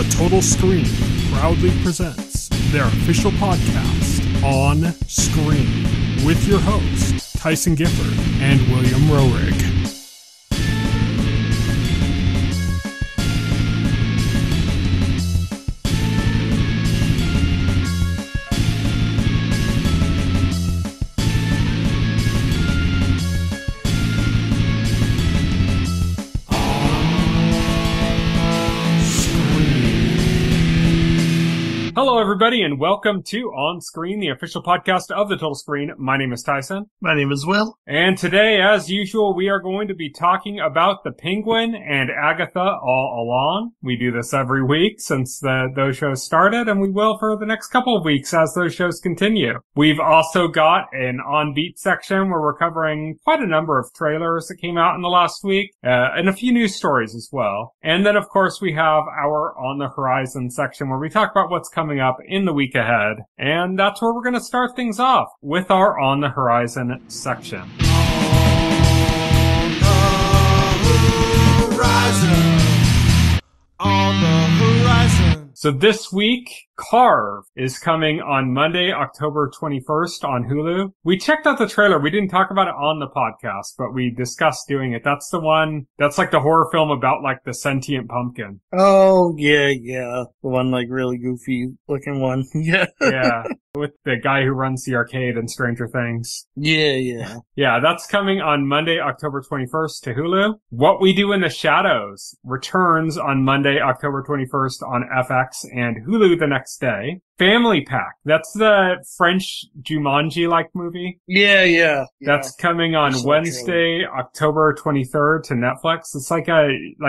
The Total Screen proudly presents their official podcast, On Screen, with your hosts, Tyson Gifford and William Rohrig. Hello, everybody, and welcome to On Screen, the official podcast of the Total Screen. My name is Tyson. My name is Will. And today, as usual, we are going to be talking about The Penguin and Agatha All Along. We do this every week since those shows started, and we will for the next couple of weeks as those shows continue. We've also got an On Beat section where we're covering quite a number of trailers that came out in the last week, and a few news stories as well. And then, of course, we have our On the Horizon section where we talk about what's coming up in the week ahead. And that's where we're going to start things off with our On the Horizon section. On the horizon. On the horizon. So this week, Carve is coming on Monday, October 21st on Hulu. We checked out the trailer. We didn't talk about it on the podcast, but we discussed doing it. That's the one, that's like the horror film about like the sentient pumpkin. Oh, yeah. The one like really goofy looking one. Yeah. Yeah. With the guy who runs the arcade in Stranger Things. Yeah. Yeah, that's coming on Monday, October 21st to Hulu. What We Do in the Shadows returns on Monday, October 21st on FX and Hulu the next day. Family Pack. That's the French Jumanji-like movie. Yeah. That's coming on Wednesday, October 23rd to Netflix. It's like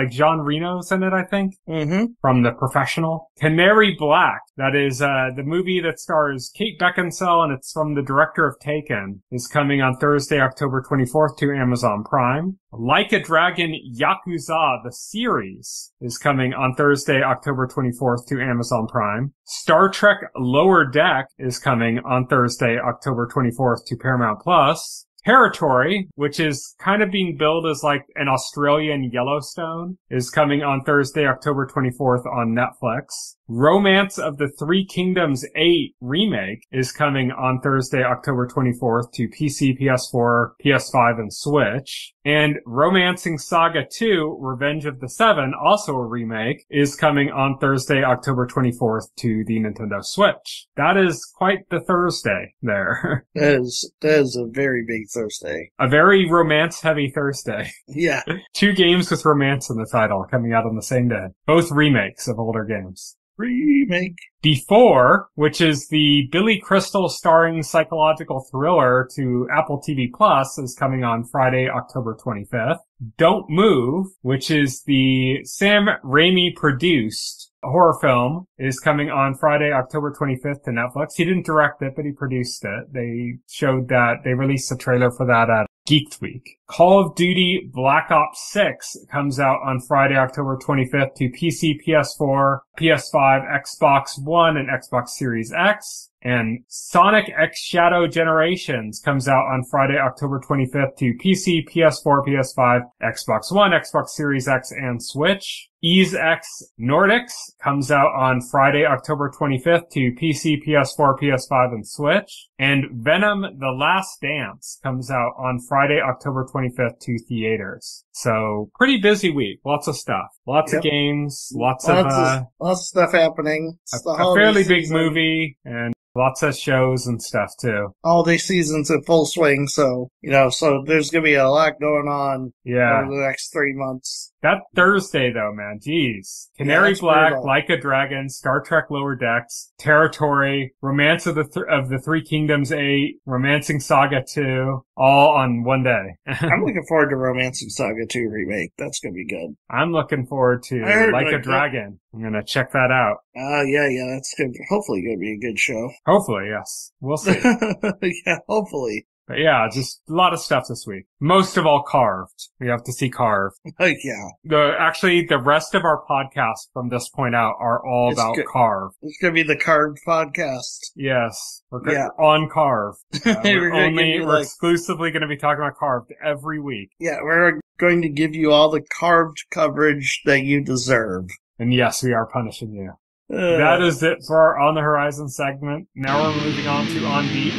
Jean Reno's in it, I think. Mm-hmm. From The Professional. Canary Black. That is, the movie that stars Kate Beckinsale, and it's from the director of Taken, is coming on Thursday, October 24th to Amazon Prime. Like a Dragon Yakuza, the series, is coming on Thursday, October 24th to Amazon Prime. Star Trek Lower Deck is coming on Thursday, October 24th to Paramount Plus. Territory, which is kind of being billed as like an Australian Yellowstone, is coming on Thursday, October 24th on Netflix. Romance of the Three Kingdoms 8 remake is coming on Thursday, October 24th to PC, PS4, PS5, and Switch. And Romancing Saga 2, Revenge of the Seven, also a remake, is coming on Thursday, October 24th to the Nintendo Switch. That is quite the Thursday there. That is a very big Thursday. A very romance-heavy Thursday. Yeah. 2 games with romance in the title coming out on the same day. Both remakes of older games. Remake. Before, which is the Billy Crystal starring psychological thriller to Apple TV Plus, is coming on Friday, October 25th. Don't Move, which is the Sam Raimi produced horror film, is coming on Friday, October 25th to Netflix. He didn't direct it, but he produced it. They released a trailer for that at Geek Week. Call of Duty Black Ops 6 comes out on Friday, October 25th to PC, PS4, PS5, Xbox One, and Xbox Series X. And Sonic X Shadow Generations comes out on Friday, October 25th to PC, PS4, PS5, Xbox One, Xbox Series X, and Switch. Ease X Nordics comes out on Friday, October 25th to PC, PS4, PS5, and Switch. And Venom The Last Dance comes out on Friday, October 25th to theaters. So, pretty busy week. Lots of stuff. Lots of games. Lots of stuff happening. A fairly big movie, and lots of shows and stuff, too. Holiday season's in full swing, so there's gonna be a lot going on over the next 3 months. That Thursday, though, man, geez. Canary Black, Like a Dragon, Star Trek Lower Decks, Territory, Romance of the Three Kingdoms 8, Romancing Saga 2, all on one day. I'm looking forward to Romancing Saga 2 remake. That's gonna be good. I'm looking forward to Like a Dragon. I'm gonna check that out. Yeah, that's good. Hopefully gonna be a good show. Hopefully, yes. We'll see. Yeah, hopefully. But yeah, just a lot of stuff this week. Most of all, Carved. We have to see Carved. Yeah. The rest of our podcasts from this point out are all about Carved. It's gonna be the Carved podcast. Yes. We're on Carved. We're exclusively gonna be talking about Carved every week. Yeah, we're going to give you all the Carved coverage that you deserve. And yes, we are punishing you. That is it for our On the Horizon segment. Now we're moving on to On Beat.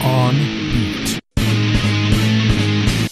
On Beat.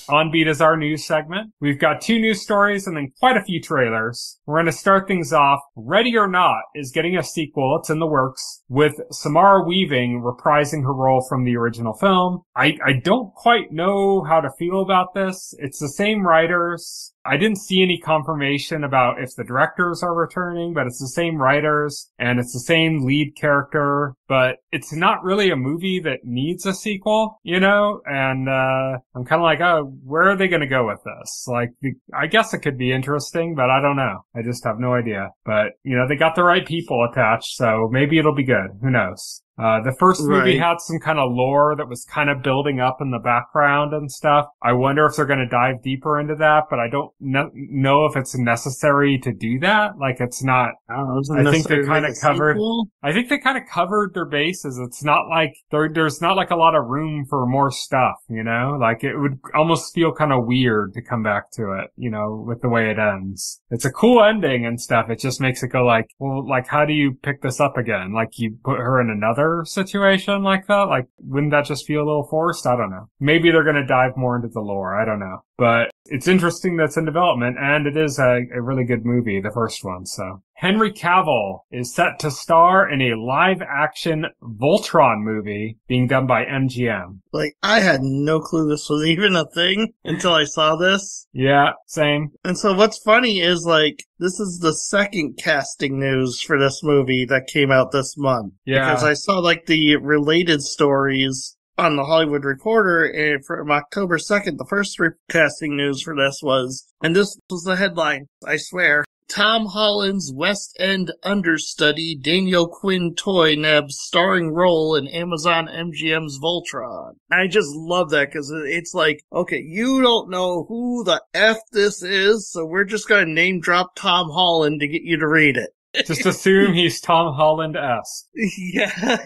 On Beat is our news segment. We've got 2 news stories and then quite a few trailers. We're going to start things off. Ready or Not is getting a sequel. It's in the works with Samara Weaving reprising her role from the original film. I don't quite know how to feel about this. It's the same writers. I didn't see any confirmation about if the directors are returning, but it's the same writers and it's the same lead character, but it's not really a movie that needs a sequel, you know? And, I'm kind of like, oh, where are they going to go with this? Like, I guess it could be interesting, but I don't know. I just have no idea. But, you know, they got the right people attached, so maybe it'll be good. Who knows? The first movie had some kind of lore that was kind of building up in the background and stuff. I wonder if they're going to dive deeper into that, but I don't know if it's necessary to do that. Like, it's not, I think they kind of covered their bases. It's not like, there's not like a lot of room for more stuff, you know? Like, it would almost feel kind of weird to come back to it, you know, with the way it ends. It's a cool ending and stuff. It just makes it go like, well, like, how do you pick this up again? Like, you put her in another situation like that? Like, wouldn't that just feel a little forced? I don't know. Maybe they're going to dive more into the lore. I don't know. But it's interesting that's in development, and it is a really good movie, the first one, so. Henry Cavill is set to star in a live-action Voltron movie being done by MGM. Like, I had no clue this was even a thing until I saw this. Yeah, same. And so what's funny is, like, this is the second casting news for this movie that came out this month. Yeah. Because I saw, like, the related stories on the Hollywood Reporter, and from October 2nd, the first casting news for this was, and this was the headline, I swear, Tom Holland's West End understudy Daniel Quinn Toy nabs starring role in Amazon MGM's Voltron. I just love that because it's like, okay, you don't know who the F this is, so we're just going to name drop Tom Holland to get you to read it. Just assume he's Tom Holland-esque. Yeah,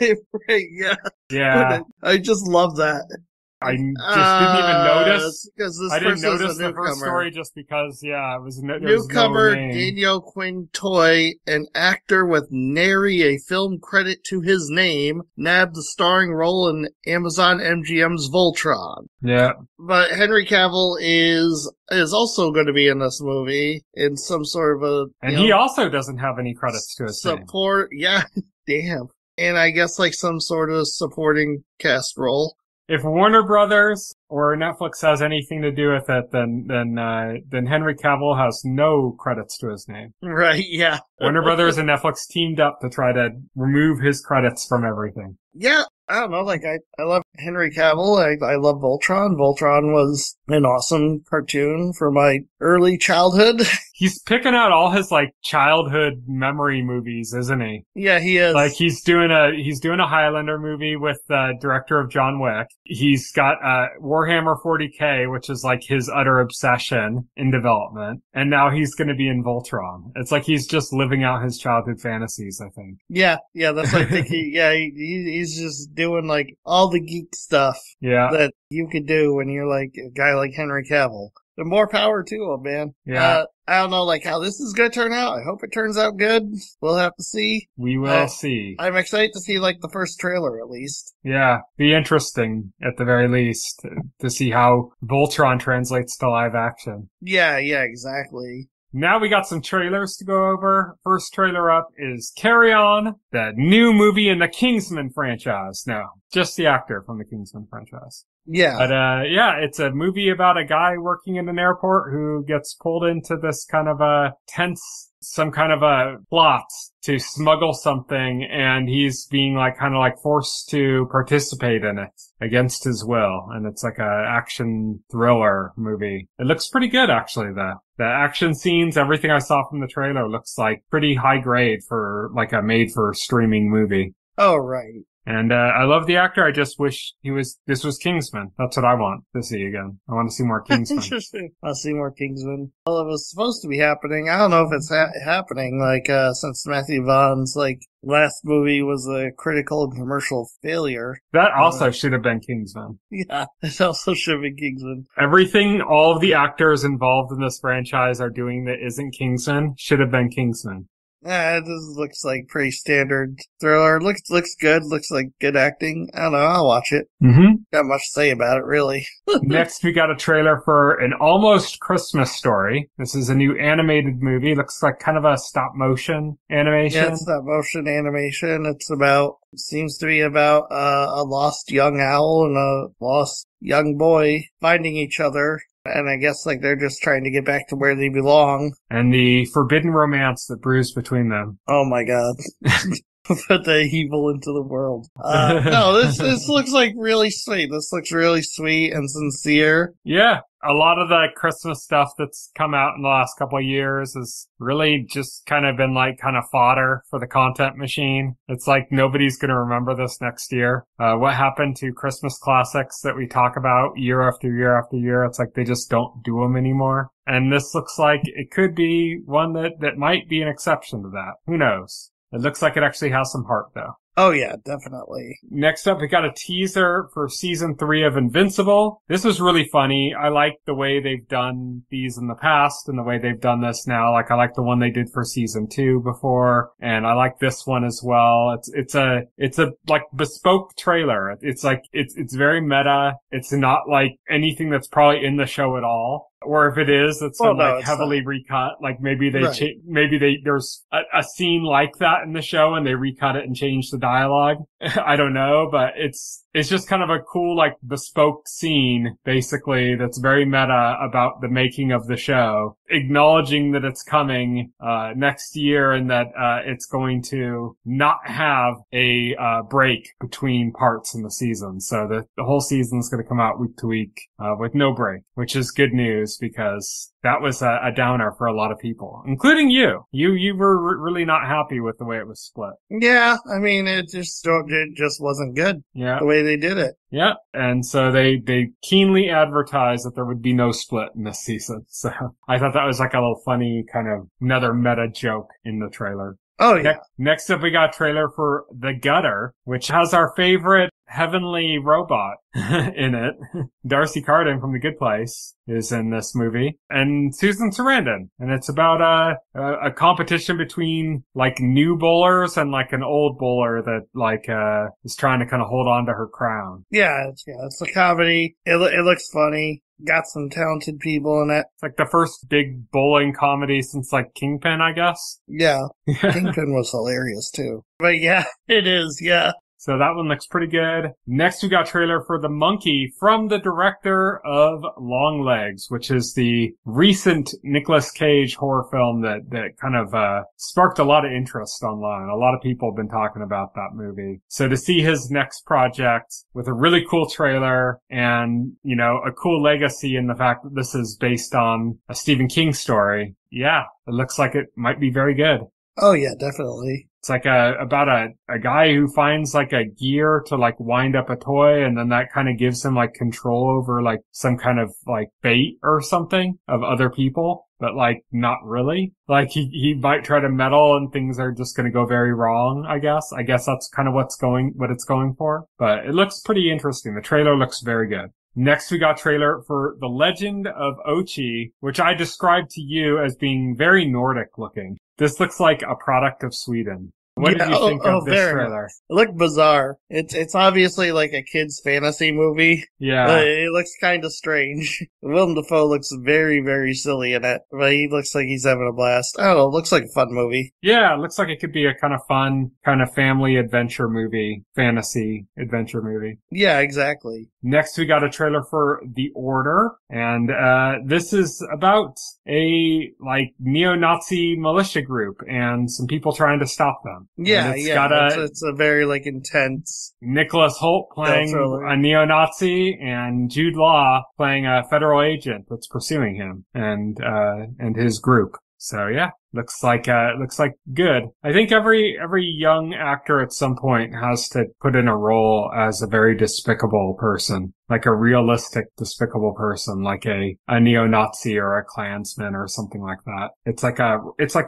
right, yeah. Yeah. I just love that. I just didn't even notice. Because this I didn't person notice is a the newcomer. first story just because, yeah, it was Newcomer no name. Daniel Quinn Toy, an actor with nary a film credit to his name, nabbed the starring role in Amazon MGM's Voltron. Yeah. But Henry Cavill is also going to be in this movie in some sort of a... And he also doesn't have any credits to his name. Support, yeah, damn. And I guess like some sort of supporting cast role. If Warner Brothers or Netflix has anything to do with it, then Henry Cavill has no credits to his name. Right, yeah. Warner Brothers and Netflix teamed up to try to remove his credits from everything. Yeah, I don't know, like, I love Henry Cavill, I love Voltron. Voltron was an awesome cartoon for my early childhood. He's picking out all his, like, childhood memory movies, isn't he? Yeah, he is. Like, he's doing a Highlander movie with the director of John Wick. He's got, Warhammer 40K, which is, like, his utter obsession in development. And now he's gonna be in Voltron. It's like he's just living out his childhood fantasies, I think. Yeah, that's what I think he's just doing, like, all the geek stuff. Yeah. That you could do when you're, like, a guy like Henry Cavill. The more power to him, man. Yeah. I don't know, like, how this is gonna turn out. I hope it turns out good. We'll have to see. We will see. I'm excited to see, like, the first trailer, at least. Yeah. Be interesting, at the very least, to see how Voltron translates to live action. Yeah, exactly. Now we got some trailers to go over. First trailer up is Carry On, the new movie in the Kingsman franchise. No, just the actor from the Kingsman franchise. Yeah. But, yeah, it's a movie about a guy working in an airport who gets pulled into this kind of a some kind of a plot to smuggle something, and he's being like kind of like forced to participate in it against his will. And it's like a action thriller movie. It looks pretty good, actually, though. The action scenes, everything I saw from the trailer looks like pretty high grade for like a made for streaming movie. Oh, right. And I love the actor. I just wish this was Kingsman. That's what I want to see again. I want to see more Kingsman. Interesting. I'll see more Kingsman. Well, it was supposed to be happening. I don't know if it's happening, since Matthew Vaughn's, last movie was a critical and commercial failure. That also should have been Kingsman. Yeah, it also should have been Kingsman. Everything all of the actors involved in this franchise are doing that isn't Kingsman should have been Kingsman. This looks like pretty standard thriller. Looks good. Looks like good acting. I don't know. I'll watch it. Mm-hmm. Got much to say about it, really. Next, we got a trailer for an almost Christmas story. This is a new animated movie. Looks like kind of a stop motion animation. Yeah, it's stop motion animation. Seems to be about a lost young owl and a lost young boy finding each other. And I guess they're just trying to get back to where they belong. And the forbidden romance that brews between them. Oh my god. Put the evil into the world. No, this looks really sweet. This looks really sweet and sincere. Yeah. A lot of the Christmas stuff that's come out in the last couple of years has really just kind of been kind of fodder for the content machine. It's like nobody's going to remember this next year. What happened to Christmas classics that we talk about year after year after year? It's like they just don't do them anymore. And this looks like it could be one that might be an exception to that. Who knows? It looks like it actually has some heart, though. Oh yeah, definitely. Next up, we got a teaser for season 3 of Invincible. This was really funny. I like the way they've done these in the past and the way they've done this now. I like the one they did for season 2 before, and I like this one as well. It's a bespoke trailer. It's very meta. It's not like anything that's probably in the show at all. Or if it is, it's been heavily recut. Maybe there's a scene like that in the show and they recut it and changed the dialogue. I don't know, but it's just kind of a cool, bespoke scene, basically, that's very meta about the making of the show, acknowledging that it's coming, next year and that, it's going to not have a, break between parts in the season. So the whole season's going to come out week to week, with no break, which is good news because that was a downer for a lot of people, including you. You were really not happy with the way it was split. Yeah, I mean, it just wasn't good. Yeah. The way they did it. Yeah. And so they keenly advertised that there would be no split in this season. So I thought that was a little funny kind of another meta joke in the trailer. Oh, yeah. Next up, we got a trailer for The Gutter, which has our favorite heavenly robot in it. Darcy Carden from The Good Place is in this movie, and Susan Sarandon. And it's about a competition between new bowlers and an old bowler that is trying to kind of hold on to her crown. Yeah, it's a comedy. It looks funny. Got some talented people in it. It's the first big bowling comedy since Kingpin, I guess. Yeah. Kingpin was hilarious too. But yeah, it is, yeah. So that one looks pretty good. Next, we got a trailer for The Monkey from the director of Longlegs, which is the recent Nicolas Cage horror film that kind of sparked a lot of interest online. A lot of people have been talking about that movie. So to see his next project with a really cool trailer and, a cool legacy in the fact that this is based on a Stephen King story, yeah, it looks like it might be very good. Oh yeah, definitely. It's about a guy who finds a gear to wind up a toy, and then that kind of gives him control over some kind of bait or something of other people, but not really. He might try to meddle and things are just going to go very wrong, I guess. I guess that's kind of what it's going for, but it looks pretty interesting. The trailer looks very good. Next, we got a trailer for The Legend of Ochi, which I described to you as being very Nordic looking. This looks like a product of Sweden. What did you think of this trailer? It looked bizarre. It's obviously a kid's fantasy movie. Yeah. But it looks kind of strange. Willem Dafoe looks very, very silly in it. But he looks like he's having a blast. I don't know, it looks like a fun movie. Yeah, it looks like it could be a kind of fun, kind of family adventure movie. Fantasy adventure movie. Yeah, exactly. Next, we got a trailer for The Order. And, this is about a, neo-Nazi militia group and some people trying to stop them. Yeah, it's a very intense. Nicholas Hoult playing a neo-Nazi and Jude Law playing a federal agent that's pursuing him and his group. So yeah, looks like good. I think every young actor at some point has to put in a role as a very despicable person, like a realistic despicable person, like a neo-Nazi or a Klansman or something like that. It's like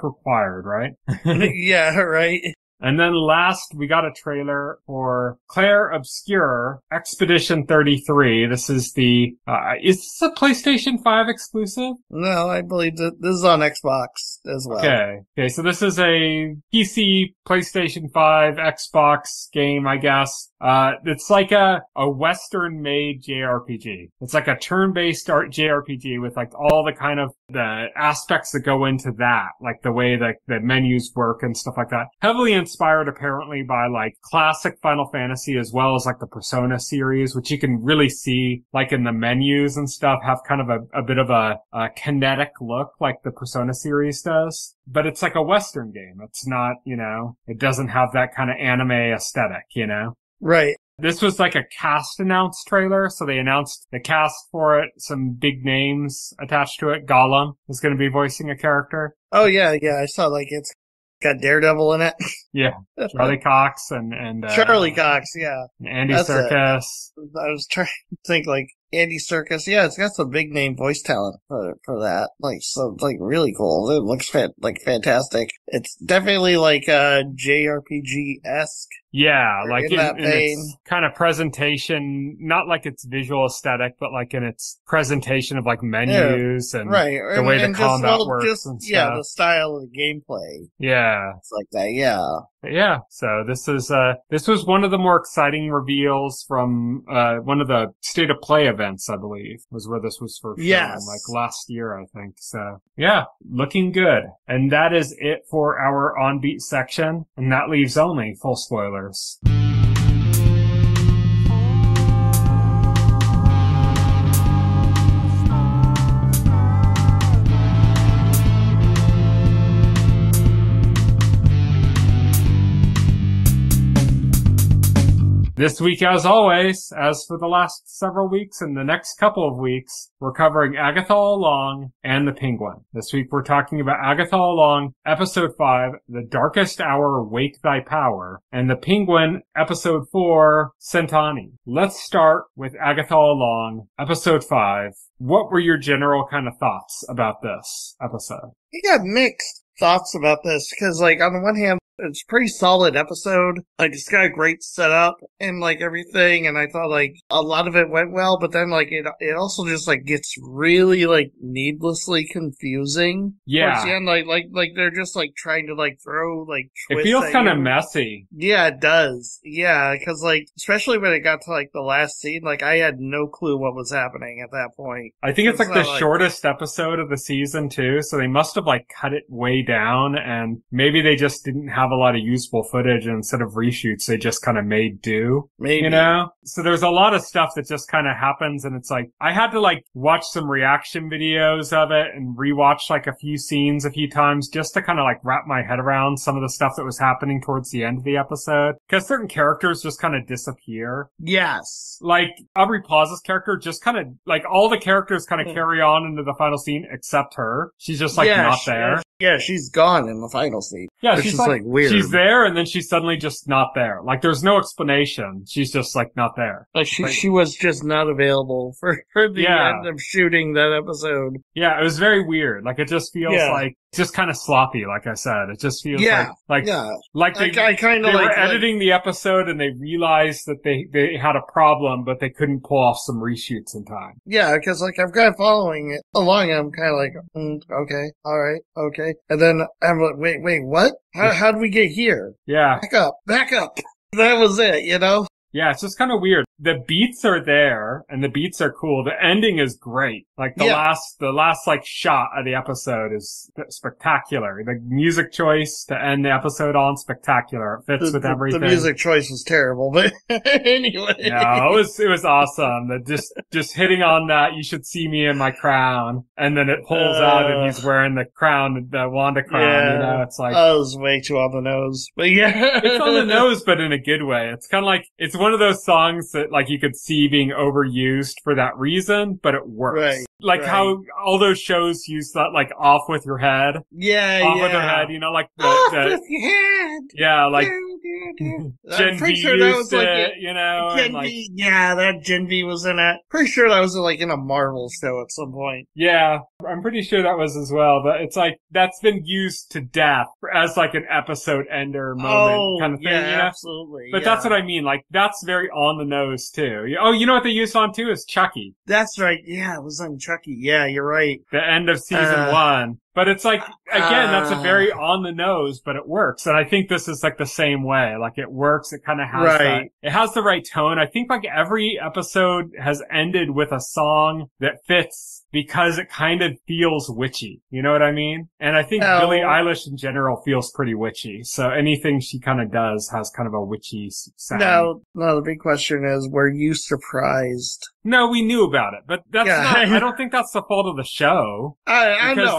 required, right? Yeah, right. And then last, we got a trailer for Claire Obscure Expedition 33. This is is this a PlayStation 5 exclusive? No, I believe that this is on Xbox as well. Okay, so this is a PC, PlayStation 5, Xbox game, I guess. It's like a Western-made JRPG. It's like a turn-based JRPG with like all the kind of the aspects that go into that, like the way that the menus work and stuff like that. Heavily inspired apparently by like classic Final Fantasy as well as like the Persona series, which you can really see like in the menus and stuff have kind of a bit of a kinetic look like the Persona series does. But it's like a Western game. It's not, it doesn't have that kind of anime aesthetic, Right. This was like a cast announced trailer, so they announced the cast for it, some big names attached to it. Gollum is going to be voicing a character. Oh, yeah, I saw like it's got Daredevil in it. Yeah, Charlie Cox and Charlie Cox, yeah. Andy Serkis. I was trying to think like Andy Serkis. Yeah, it's got some big name voice talent for that. Like, so like really cool. It looks fantastic. It's definitely like JRPG-esque. Yeah, like in vein. its kind of presentation, not like its visual aesthetic, but like in its presentation of like menus and the way the combat works and stuff. Yeah, the style of the gameplay. Yeah. It's like that, yeah. Yeah, so this was one of the more exciting reveals from one of the State of Play events, I believe, was where this was first shown, like last year, I think. So yeah, looking good. And that is it for our On Beat section, and that leaves only full spoilers. This week, as always, as for the last several weeks and the next couple of weeks, we're covering Agatha All Along and The Penguin. This week, we're talking about Agatha All Along, Episode 5, The Darkest Hour, Wake Thy Power, and The Penguin, Episode 4, Centani. Let's start with Agatha All Along, Episode 5. What were your general kind of thoughts about this episode? I got mixed thoughts about this, because, like, on the one hand, it's a pretty solid episode. Like, it's got a great setup and, like, everything, and I thought, like, a lot of it went well, but then, like, it also just, like, gets really, like, needlessly confusing. Yeah. Towards the end, like, they're just, like, trying to, like, throw, like, twists. It feels kind of messy. Yeah, it does. Yeah, because, like, especially when it got to, like, the last scene, like, I had no clue what was happening at that point. I think it's like the shortest episode of the season, too, so they must have, like, cut it way down, and maybe they just didn't have a lot of useful footage, and instead of reshoots, they just kind of made do. Maybe. So there's a lot of stuff that just kind of happens, and it's like, I had to, like, watch some reaction videos of it and rewatch, like, a few scenes a few times just to kind of, like, wrap my head around some of the stuff that was happening towards the end of the episode. Because certain characters just kind of disappear. Yes. Like, Aubrey Plaza's character just kind of, like, all the characters kind of carry on into the final scene except her. She's just, like, not there. Yeah, she's gone in the final scene. Yeah, she's like weird. She's there, and then she's suddenly just not there. Like, there's no explanation. She's just, like, not there. Like, she was just not available for the end of shooting that episode. Yeah, it was very weird. Like, it just feels like, just kind of sloppy, like I said. It just feels like they were editing the episode and they realized that they had a problem, but they couldn't pull off some reshoots in time. Yeah, because, like, I'm kind of following it along, and I'm kind of like, okay, alright, okay. And then I'm like, wait, what? How did we get here? Yeah. Back up. That was it, Yeah, it's just kind of weird. The beats are there, and the beats are cool. The ending is great. Like, the last, like, shot of the episode is spectacular. The music choice to end the episode on, spectacular. It fits with everything. The music choice was terrible, but anyway. Yeah, it was awesome. Just hitting on that, you should see me in my crown. And then it pulls out and he's wearing the crown, the Wanda crown, it's like. That was way too on the nose. But yeah. It's on the nose, but in a good way. It's kind of like, it's one of those songs that, like, you could see being overused for that reason, but it works. Right. Like Right. how all those shows use that, like, off with your head. Yeah, Off yeah. with their head, you know, like Off the with your head. yeah, like I'm Gen pretty V sure that used was like it, you know, and Gen like, V. Yeah, that Gen V was in it. Pretty sure that was like in a Marvel show at some point. yeah, I'm pretty sure that was as well, but it's like, that's been used to death as like an episode ender moment kind of thing, yeah, you know? absolutely. But that's what I mean, like, that's very on the nose too. Oh, you know what they used on too is Chucky. That's right. Yeah, it was on Chucky. Yeah, you're right. The end of season 1. But it's like, again, that's a very on the nose, but it works. And I think this is like the same way. Like it works. It kind of has that. It has the right tone. I think like every episode has ended with a song that fits because it kind of feels witchy. You know what I mean? And I think Billie Eilish in general feels pretty witchy. So anything she kind of does has kind of a witchy sound. No, the big question is, were you surprised? No, we knew about it, but that's not, I don't think that's the fault of the show. I know,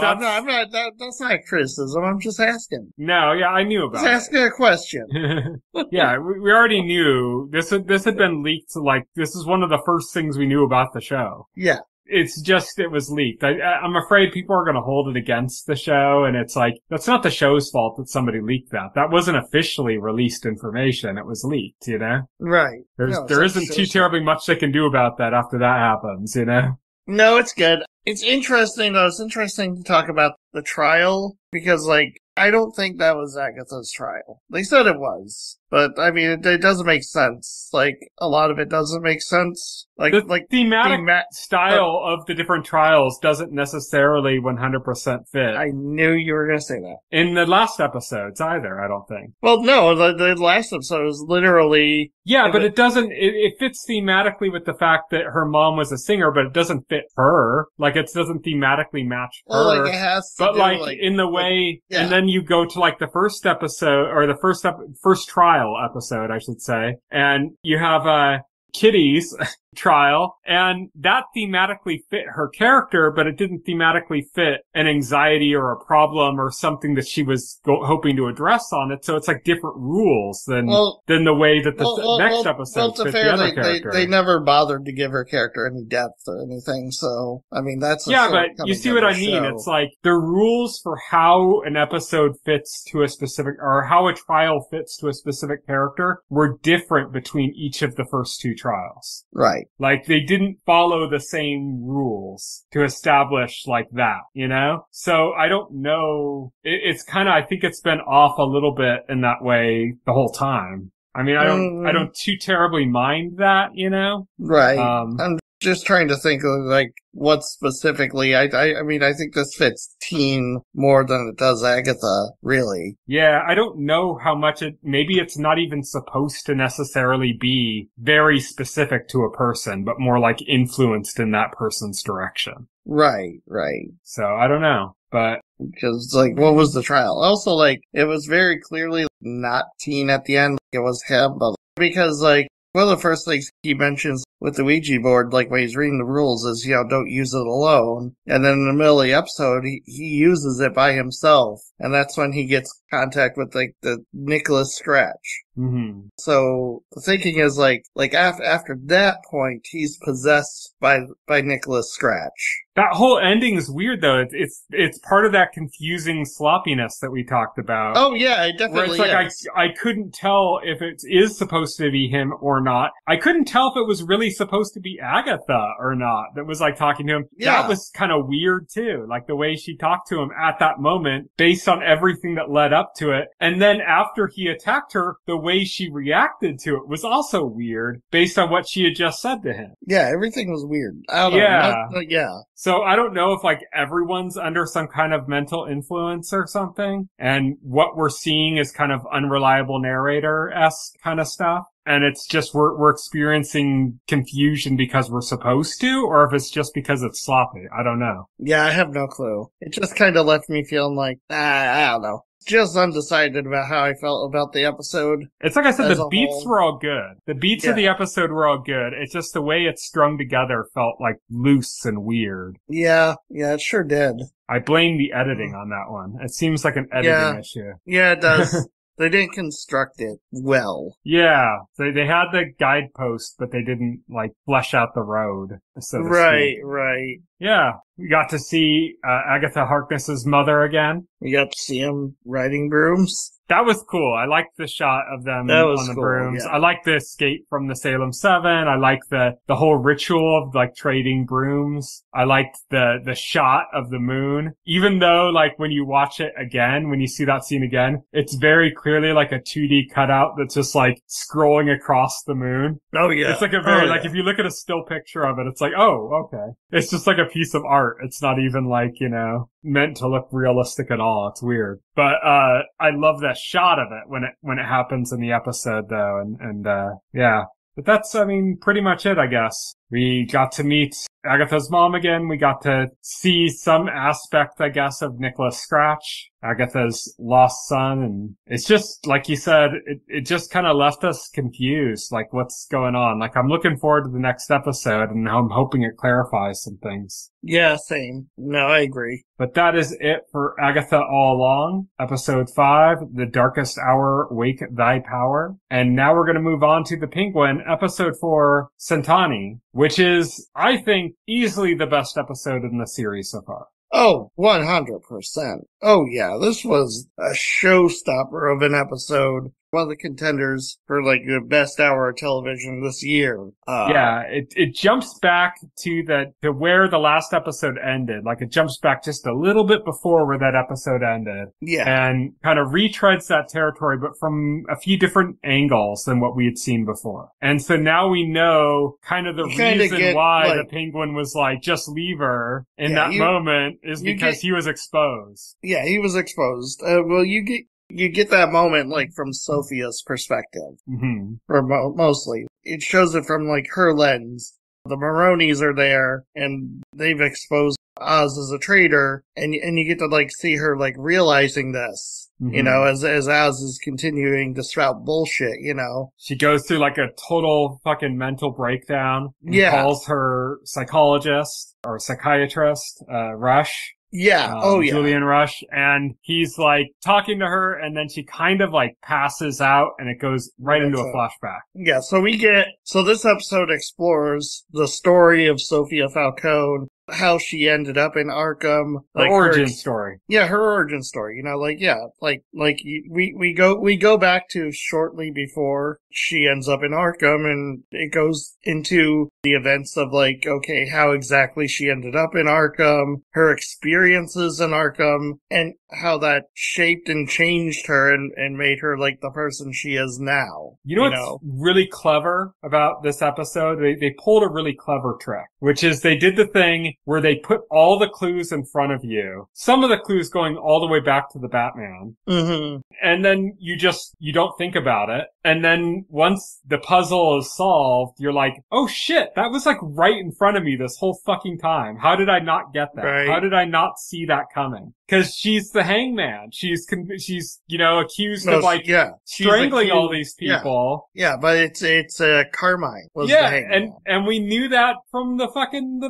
that's not criticism, I'm just asking. No, yeah, I knew about it. Just asking a question. Yeah, we already knew, this had been leaked, like, this is one of the first things we knew about the show. Yeah. It's just, it was leaked. I'm afraid people are going to hold it against the show, and it's like, that's not the show's fault that somebody leaked that. That wasn't officially released information. It was leaked, you know? Right. There isn't too terribly much they can do about that after that happens, you know? No, it's good. It's interesting, though. It's interesting to talk about the trial, because, like, I don't think that was Agatha's trial. They said it was, but, I mean, it doesn't make sense. Like, a lot of it doesn't make sense. Like, the thematic style of the different trials doesn't necessarily 100% fit. I knew you were going to say that. In the last episodes either, I don't think. Well, no, the last episode was literally... Yeah, but it doesn't, it fits thematically with the fact that her mom was a singer, but it doesn't fit her. Like, it doesn't thematically match her. Well, like, it has to but do, like, in the way, yeah. And then you go to like the first episode, or the first trial episode, I should say, and you have, Kitty's trial, and that thematically fit her character, but it didn't thematically fit an anxiety or a problem or something that she was hoping to address on it. So it's like different rules than the way that the next episode fit the other character. They never bothered to give her character any depth or anything. So I mean, that's but you see what I mean. It's like the rules for how an episode fits to a specific, or how a trial fits to a specific character, were different between each of the first two trials. Right. Like, they didn't follow the same rules to establish like that, you know? So I don't know. It's kind of, I think it's been off a little bit in that way the whole time. I mean, I don't too terribly mind that, you know? Right. I'm just trying to think of, like, what specifically, I mean, I think this fits teen more than it does Agatha, really. Yeah, I don't know how much maybe it's not even supposed to necessarily be very specific to a person, but more like influenced in that person's direction. Right. So, I don't know, but... Because, like, what was the trial? Also, like, it was very clearly not teen at the end, like, it was him, but because, like, one of the first things he mentions with the Ouija board, like when he's reading the rules, is, you know, don't use it alone. And then in the middle of the episode, he uses it by himself. And that's when he gets contact with, like, the Nicholas Scratch. Mm-hmm. So the thinking is, like after that point, he's possessed by Nicholas Scratch. That whole ending is weird, though. It's part of that confusing sloppiness that we talked about. Oh yeah, it definitely where it's like I couldn't tell if it is supposed to be him or not. I couldn't tell if it was really supposed to be Agatha or not that was like talking to him. Yeah. That was kind of weird too. Like the way she talked to him at that moment based on everything that led up to it. And then after he attacked her, the way she reacted to it was also weird based on what she had just said to him. Yeah, everything was weird. I don't know. Yeah. So I don't know if like everyone's under some kind of mental influence or something, and what we're seeing is kind of unreliable narrator-esque kind of stuff. And it's just we're experiencing confusion because we're supposed to, or if it's just because it's sloppy. I don't know. Yeah, I have no clue. It just kind of left me feeling like, I don't know. Just undecided about how I felt about the episode. It's like I said, the beats were all good. The beats of the episode were all good. It's just the way it's strung together felt like loose and weird. Yeah, it sure did. I blame the editing on that one. It seems like an editing issue. Yeah, it does. They didn't construct it well. Yeah, they had the guidepost, but they didn't, like, flesh out the road, so to Right, speak. right. Yeah, we got to see Agatha Harkness's mother again. We got to see him riding brooms. That was cool. I liked the shot of them That was on the cool, brooms. yeah. I liked the escape from the Salem 7. I liked the whole ritual of, like, trading brooms. I liked the shot of the moon. Even though, like, when you watch it again, when you see that scene again, it's very clearly like a 2D cutout that's just, like, scrolling across the moon. Oh, yeah. It's like a very, like, if you look at a still picture of it, it's like, oh, okay. It's just like a piece of art. It's not even, like, you know, meant to look realistic at all. It's weird. But, I love that shot of it when it happens in the episode, though. And yeah. But that's, I mean, pretty much it, I guess. We got to meet Agatha's mom again. We got to see some aspect, I guess, of Nicholas Scratch, Agatha's lost son. And it's just, like you said, it just kind of left us confused, like what's going on. Like, I'm looking forward to the next episode, and I'm hoping it clarifies some things. Yeah, same. No, I agree. But that is it for Agatha All Along, episode 5, The Darkest Hour, Wake Thy Power. And now we're going to move on to The Penguin, episode 4, Sentani, which is, I think, easily the best episode in the series so far. Oh, 100%. Oh, yeah, this was a showstopper of an episode. One of the contenders for, like, the best hour of television this year. Yeah, it jumps back to where the last episode ended. Like, it jumps back just a little bit before where that episode ended. Yeah. And kind of retreads that territory, but from a few different angles than what we had seen before. And so now we know kind of the reason why the Penguin was like, just leave her in that moment is because he was exposed. Yeah, he was exposed. Well, you get that moment, like, from Sophia's perspective. Mm-hmm. Or mostly. It shows it from, like, her lens. The Maronis are there, and they've exposed Oz as a traitor, and you get to, like, see her, like, realizing this, mm-hmm. you know, as Oz is continuing to sprout bullshit, you know. She goes through, like, a total fucking mental breakdown. And calls her psychologist, or psychiatrist, Rush. Yeah. Julian Rush. And he's like talking to her, and then she kind of like passes out, and it goes right into a flashback. Yeah. So this episode explores the story of Sophia Falcone, how she ended up in Arkham. Her origin story. Yeah, her origin story. You know, we go back to shortly before she ends up in Arkham, and it goes into the events of, like, okay, how exactly she ended up in Arkham, her experiences in Arkham, and how that shaped and changed her and made her, like, the person she is now. You know what's really clever about this episode? They pulled a really clever trick, which is they did the thing where they put all the clues in front of you. Some of the clues going all the way back to the Batman. Mm-hmm. And then you don't think about it. And then once the puzzle is solved, you're like, oh shit, that was like right in front of me this whole fucking time. How did I not get that? Right. How did I not see that coming? Cause she's the hangman. She's, accused of like, strangling all these people. Yeah, but it's Carmine was the hangman. And we knew that from the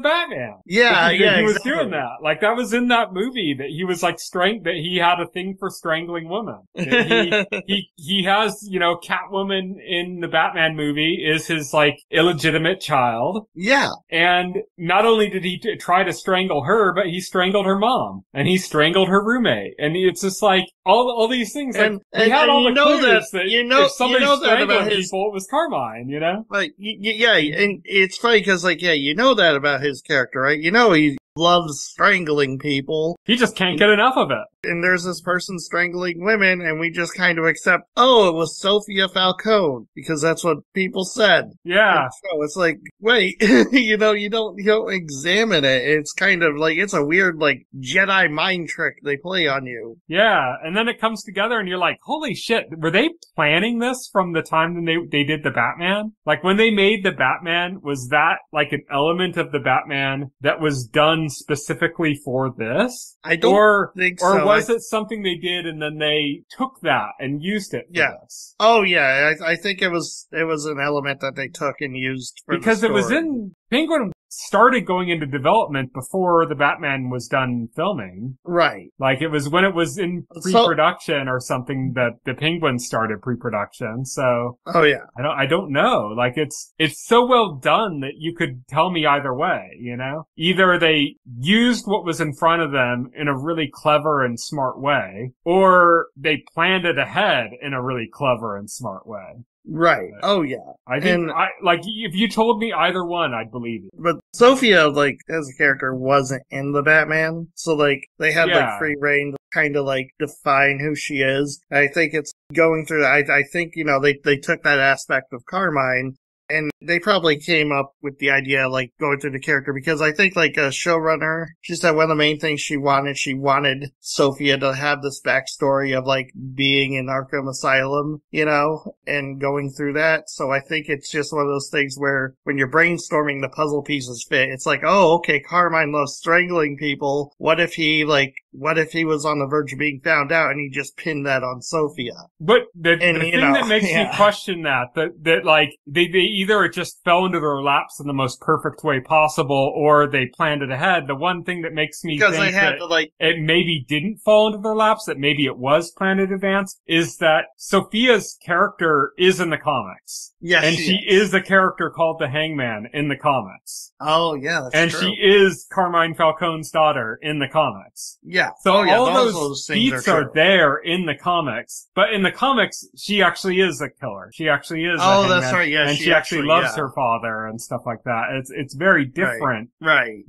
Batman. Yeah, he was doing that. Like, that was in that movie that he was like that he had a thing for strangling women. He has, Catwoman in the Batman movie is his like illegitimate child. Yeah. And not only did he try to strangle her, but he strangled her mom and he strangled her roommate. And it's just like all these things. Like, we had all the clues that if somebody strangling people, it was Carmine, you know? Like, yeah, and it's funny because, like, yeah, you know that about his character, right? You know he loves strangling people. He just can't get enough of it. And there's this person strangling women, and we just kind of accept, oh, it was Sophia Falcone, because that's what people said. Yeah. And so it's like, wait, you don't examine it. It's kind of like, it's a weird, like, Jedi mind trick they play on you. Yeah, and then it comes together, and you're like, holy shit, were they planning this from the time when they did the Batman? Like, when they made the Batman, was that, like, an element of the Batman that was done specifically for this? I don't think so. Or was it something they did and then they took that and used it for this? Oh yeah, I think it was an element that they took and used for because the story. It was in Penguin started going into development before the Batman was done filming. Right. Like, it was when it was in pre-production or something that the Penguin started pre-production. So, oh yeah. I don't know. Like, it's so well done that you could tell me either way, you know? Either they used what was in front of them in a really clever and smart way, or they planned it ahead in a really clever and smart way. Right. Oh yeah. I think, if you told me either one, I'd believe it. But Sophia, like, as a character, wasn't in the Batman. So, like, they had, like, free reign to kind of, like, define who she is. I think it's going through, I think, you know, they took that aspect of Carmine, and they probably came up with the idea, like, going through the character, because I think, like, a showrunner, she said one of the main things she wanted Sophia to have this backstory of, like, being in Arkham Asylum, you know, and going through that. So I think it's just one of those things where when you're brainstorming the puzzle pieces fit, it's like, oh, okay, Carmine loves strangling people. What if he was on the verge of being found out and he just pinned that on Sophia? But the thing that makes me question that like, they either it just fell into their laps in the most perfect way possible, or they planned it ahead. The one thing that makes me think that it maybe didn't fall into their laps, that maybe it was planned in advance, is that Sophia's character is in the comics. Yes, and she is a character called the Hangman in the comics. Oh, yeah, that's true. And she is Carmine Falcone's daughter in the comics. Yeah. So all those beats are there in the comics. But in the comics, she actually is a killer. She actually is a hangman, that's right, yeah. And she actually loves her father and stuff like that. It's very different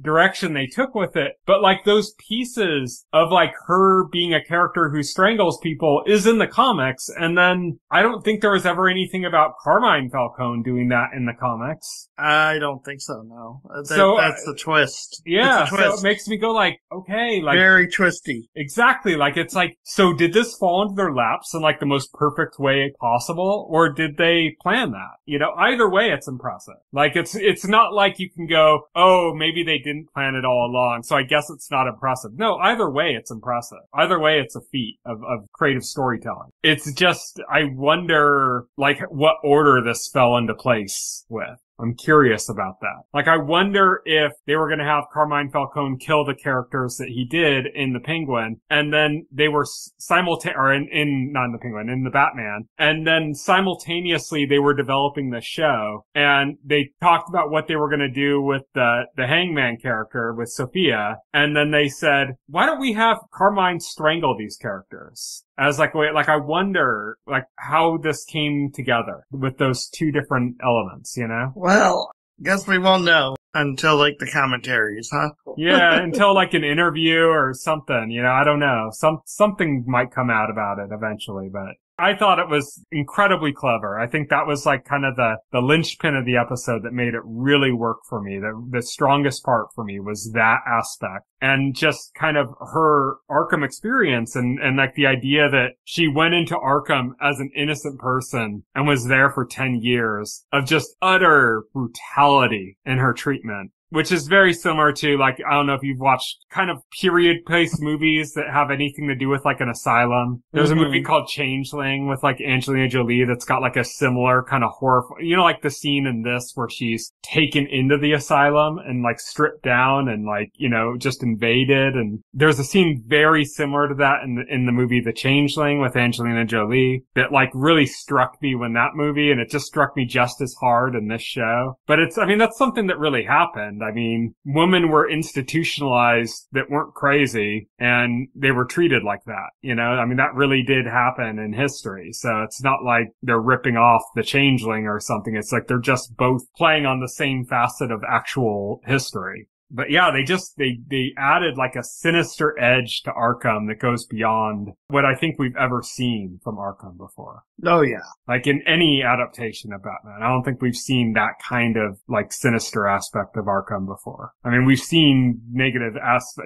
direction they took with it. But like those pieces of like her being a character who strangles people is in the comics. And then I don't think there was ever anything about Carmine Falcone doing that in the comics. I don't think so, no. That's the twist. Yeah, it's a twist. So it makes me go like, okay, like... very twisty. Exactly, like it's like, so did this fall into their laps in like the most perfect way possible, or did they plan that? You know, either way it's impressive. Like it's not like you can go, oh, maybe they didn't plan it all along, so I guess it's not impressive. No, either way it's impressive. Either way it's a feat of creative storytelling. It's just, I wonder, like, what order this fell into place with. I'm curious about that. Like, I wonder if they were going to have Carmine Falcone kill the characters that he did in The Penguin, and then they were in The Batman, and then simultaneously they were developing the show, and they talked about what they were going to do with the Hangman character with Sophia, and then they said, why don't we have Carmine strangle these characters? As like, wait, like I wonder, like, how this came together with those two different elements, you know? Well, guess we won't know until, like, the commentaries, huh? Yeah, until, like, an interview or something, you know, I don't know. Something might come out about it eventually, but I thought it was incredibly clever. I think that was, like, kind of the linchpin of the episode that made it really work for me. The strongest part for me was that aspect. And just kind of her Arkham experience and like the idea that she went into Arkham as an innocent person and was there for 10 years of just utter brutality in her treatment. Which is very similar to, like, I don't know if you've watched kind of period-paced movies that have anything to do with, like, an asylum. There's a movie called Changeling with, like, Angelina Jolie that's got, like, a similar kind of horror, you know, like the scene in this where she's taken into the asylum and, like, stripped down and, like, you know, just invaded. And there's a scene very similar to that in the movie The Changeling with Angelina Jolie that, like, really struck me when that movie, and it just struck me just as hard in this show. But I mean, that's something that really happened. I mean, women were institutionalized that weren't crazy, and they were treated like that, you know? I mean, that really did happen in history. So it's not like they're ripping off The Changeling or something. It's like they're just both playing on the same facet of actual history. But yeah, they added like a sinister edge to Arkham that goes beyond what I think we've ever seen from Arkham before. Oh yeah. Like in any adaptation of Batman, I don't think we've seen that kind of like sinister aspect of Arkham before. I mean, we've seen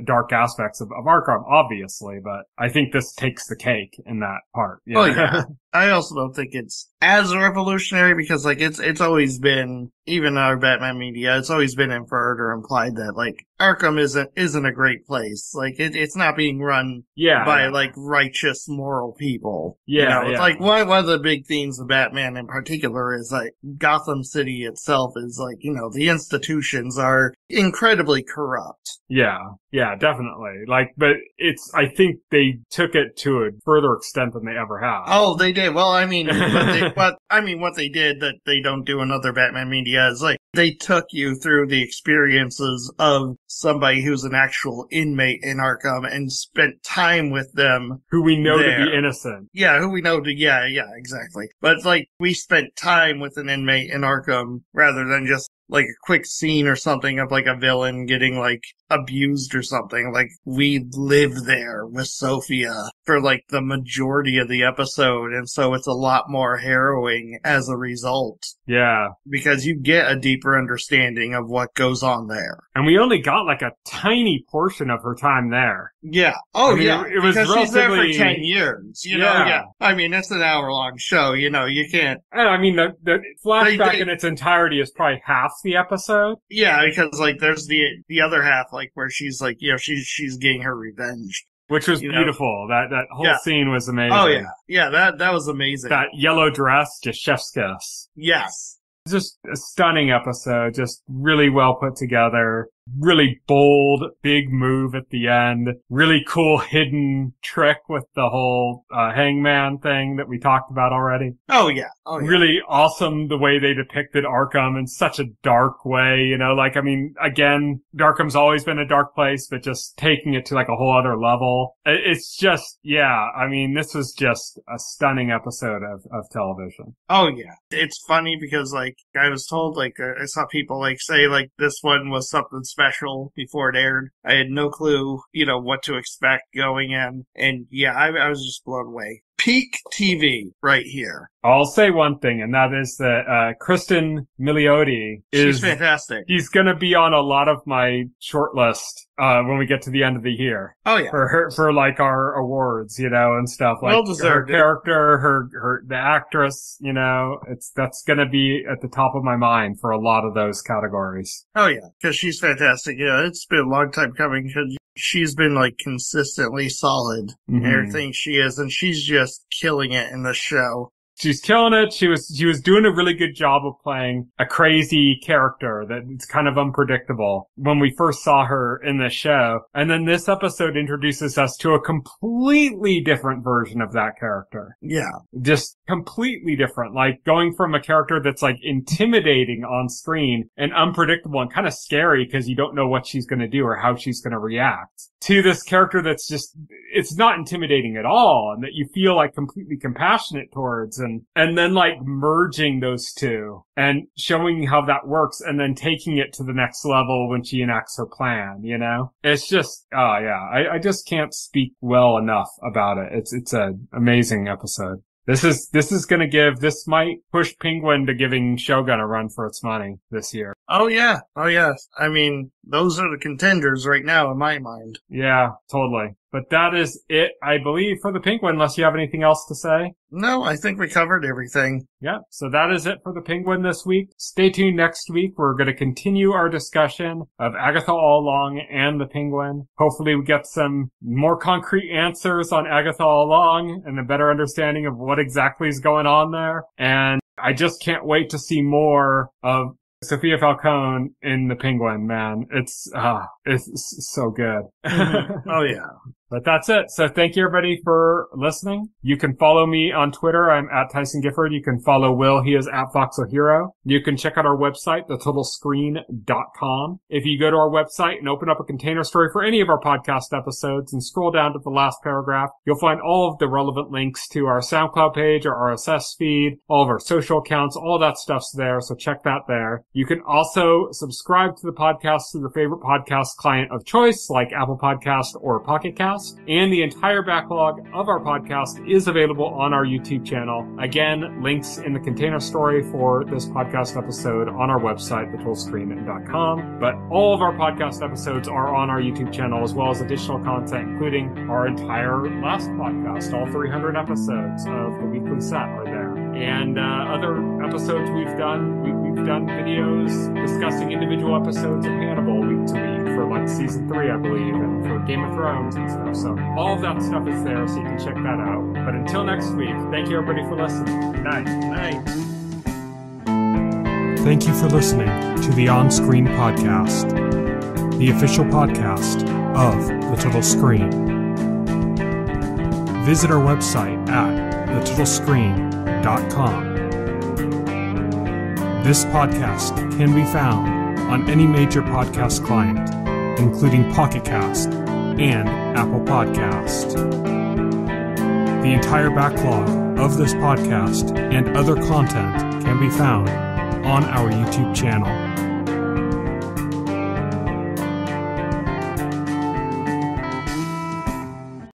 dark aspects of Arkham, obviously, but I think this takes the cake in that part. You know? Oh yeah. I also don't think it's as revolutionary because like it's always been, even our Batman media, it's always been inferred or implied that like Arkham isn't a great place. Like, it's not being run by, like, righteous, moral people. It's like, one of the big themes of Batman in particular is, like, Gotham City itself is, like, the institutions are incredibly corrupt. Yeah, definitely. Like, but I think they took it to a further extent than they ever have. Oh, they did. Well, I mean, what they did that they don't do in other Batman media is, like, they took you through the experiences of somebody who's an actual inmate in Arkham and spent time with them. Who we know to be innocent. Yeah, who we know to, yeah, exactly. But, like, we spent time with an inmate in Arkham rather than just, like, a quick scene or something of, like, a villain getting, like, abused or something. Like, we live there with Sophia for, like, the majority of the episode, and so it's a lot more harrowing as a result. Yeah. Because you get a deeper understanding of what goes on there. And we only got, like, a tiny portion of her time there. Yeah. Oh, I mean, yeah. It was because relatively... she's there for 10 years, you know? Yeah. I mean, it's an hour-long show, you can't... And I mean, the flashback in its entirety is probably half the episode. Yeah, because, like, there's the other half, like, where she's, like, she's getting her revenge. Which was beautiful. That whole scene was amazing. Oh, yeah. Yeah, that was amazing. That yellow dress, just chef's kiss. Yes. Just a stunning episode, just really well put together. Really bold, big move at the end. Really cool hidden trick with the whole hangman thing that we talked about already. Oh, yeah. Really awesome the way they depicted Arkham in such a dark way, like, I mean, again, Arkham's always been a dark place, but just taking it to like a whole other level. It's just, I mean, this was just a stunning episode of television. Oh, yeah. It's funny because, like, I was told, like, I saw people, like, say, like, this one was something special before it aired. I had no clue, what to expect going in. And I was just blown away. Peak TV right here. I'll say one thing, and that is that Kristen Milioti she's fantastic. He's going to be on a lot of my short list when we get to the end of the year. Oh yeah, for like our awards, and stuff like well deserved. Her character, the actress, that's going to be at the top of my mind for a lot of those categories. Oh yeah, because she's fantastic. It's been a long time coming because she's been like consistently solid in everything she is, and she's just killing it in the show. She's killing it. She was doing a really good job of playing a crazy character that it's kind of unpredictable when we first saw her in the show. And then this episode introduces us to a completely different version of that character. Yeah. Just completely different. Like going from a character that's like intimidating on screen and unpredictable and kind of scary because you don't know what she's going to do or how she's going to react, to this character that's just, it's not intimidating at all and that you feel like completely compassionate towards. And then like merging those two and showing how that works and then taking it to the next level when she enacts her plan, It's just, I just can't speak well enough about it. It's an amazing episode. This might push Penguin to giving Shogun a run for its money this year. Oh yeah. I mean, those are the contenders right now in my mind. Yeah, totally. But that is it, I believe, for the Penguin, unless you have anything else to say. No, I think we covered everything. Yeah, so that is it for the Penguin this week. Stay tuned next week. We're going to continue our discussion of Agatha All Along and the Penguin. Hopefully we get some more concrete answers on Agatha All Along and a better understanding of what exactly is going on there. And I just can't wait to see more of Sophia Falcone in the Penguin, man. It's so good. Oh yeah. But that's it. So thank you everybody for listening. You can follow me on Twitter. I'm at Tyson Gifford. You can follow Will. He is at Voxel Hero. You can check out our website, thetotalscreen.com. If you go to our website and open up a container story for any of our podcast episodes and scroll down to the last paragraph, you'll find all of the relevant links to our SoundCloud page, our RSS feed, all of our social accounts, all that stuff's there. So check that there. You can also subscribe to the podcast through your favorite podcast client of choice, like Apple Podcast or Pocket Cast. And the entire backlog of our podcast is available on our YouTube channel. Again, links in the container story for this podcast episode on our website, thetotalscreen.com. But all of our podcast episodes are on our YouTube channel, as well as additional content, including our entire last podcast. All 300 episodes of the weekly set are there. And other episodes we've done videos discussing individual episodes of Hannibal week to week for like season 3, I believe, and for Game of Thrones and stuff. So all of that stuff is there, so you can check that out. But until next week, thank you everybody for listening. Good night. Good night. Thank you for listening to the OnScreen podcast, the official podcast of The Total Screen. Visit our website at thetotalscreen.com. This podcast can be found on any major podcast client, including Pocket Cast and Apple Podcast. The entire backlog of this podcast and other content can be found on our YouTube channel.